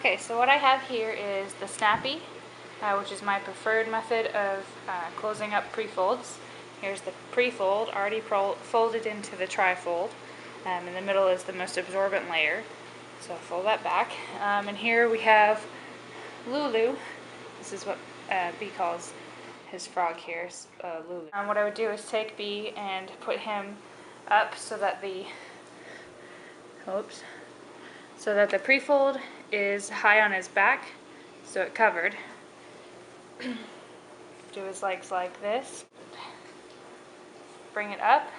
Okay, so what I have here is the Snappi, which is my preferred method of closing up pre-folds. Here's the pre-fold already folded into the tri-fold. In the middle is the most absorbent layer. So I'll fold that back. And here we have Lulu. This is what B calls his frog here, Lulu. What I would do is take B and put him up so that the pre-fold is high on his back, so it covered. Do his legs like this. Bring it up,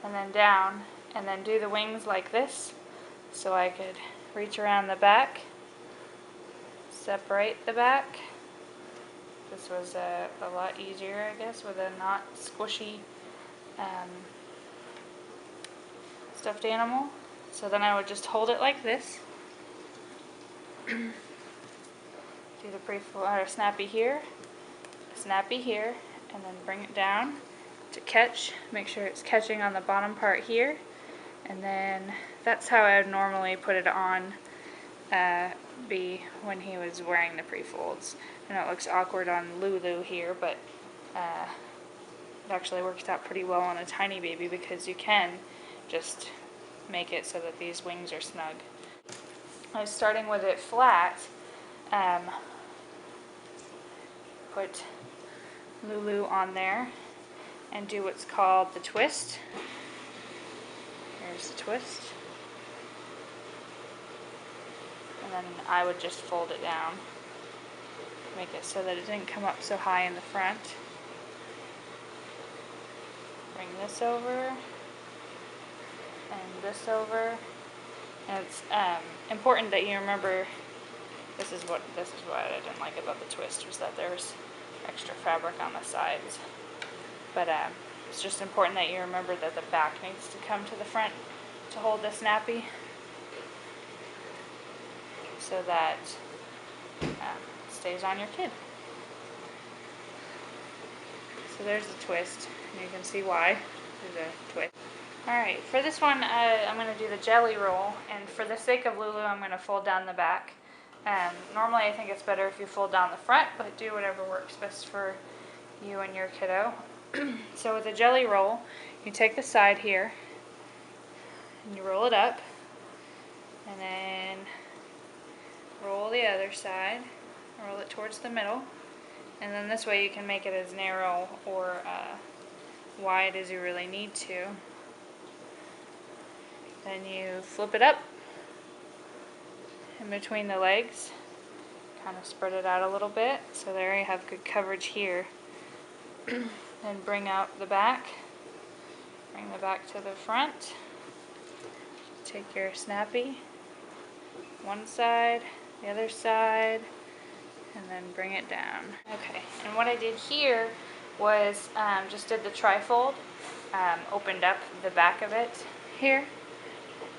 and then down, and then do the wings like this, so I could reach around the back, separate the back. This was a lot easier, I guess, with a not squishy stuffed animal. So then I would just hold it like this. Do the pre-fold or Snappi here, and then bring it down to catch. Make sure it's catching on the bottom part here, and then that's how I would normally put it on B when he was wearing the pre-folds. I know it looks awkward on Lulu here, but it actually works out pretty well on a tiny baby because you can just make it so that these wings are snug. I was starting with it flat. Put Lulu on there and do what's called the twist. Here's the twist. And then I would just fold it down. Make it so that it didn't come up so high in the front. Bring this over and this over. And it's important that you remember, this is what I didn't like about the twist, was that there's extra fabric on the sides. But it's just important that you remember that the back needs to come to the front to hold the Snappi, so that it stays on your kid. So there's the twist, and you can see why there's a twist. Alright, for this one I'm going to do the jelly roll, and for the sake of Lulu I'm going to fold down the back. Normally I think it's better if you fold down the front, but do whatever works best for you and your kiddo. So with a jelly roll, you take the side here, and you roll it up, and then roll the other side, roll it towards the middle, and then this way you can make it as narrow or wide as you really need to. Then you flip it up in between the legs, kind of spread it out a little bit, so there you have good coverage here. Then bring out the back, bring the back to the front, take your Snappi, one side, the other side, and then bring it down. Okay, and what I did here was just did the tri-fold, opened up the back of it here,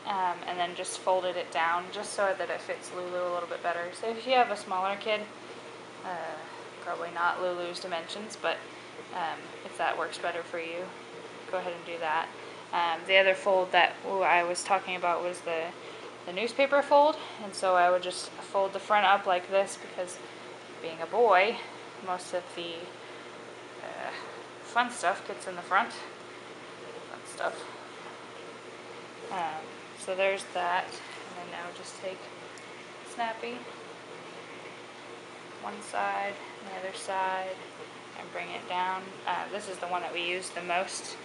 and then just folded it down just so that it fits Lulu a little bit better. So if you have a smaller kid, probably not Lulu's dimensions, but if that works better for you, go ahead and do that. The other fold that I was talking about was the newspaper fold, and so I would just fold the front up like this because being a boy, most of the fun stuff gets in the front. Fun stuff. So there's that, and then now just take Snappi, one side and the other side, and bring it down. This is the one that we use the most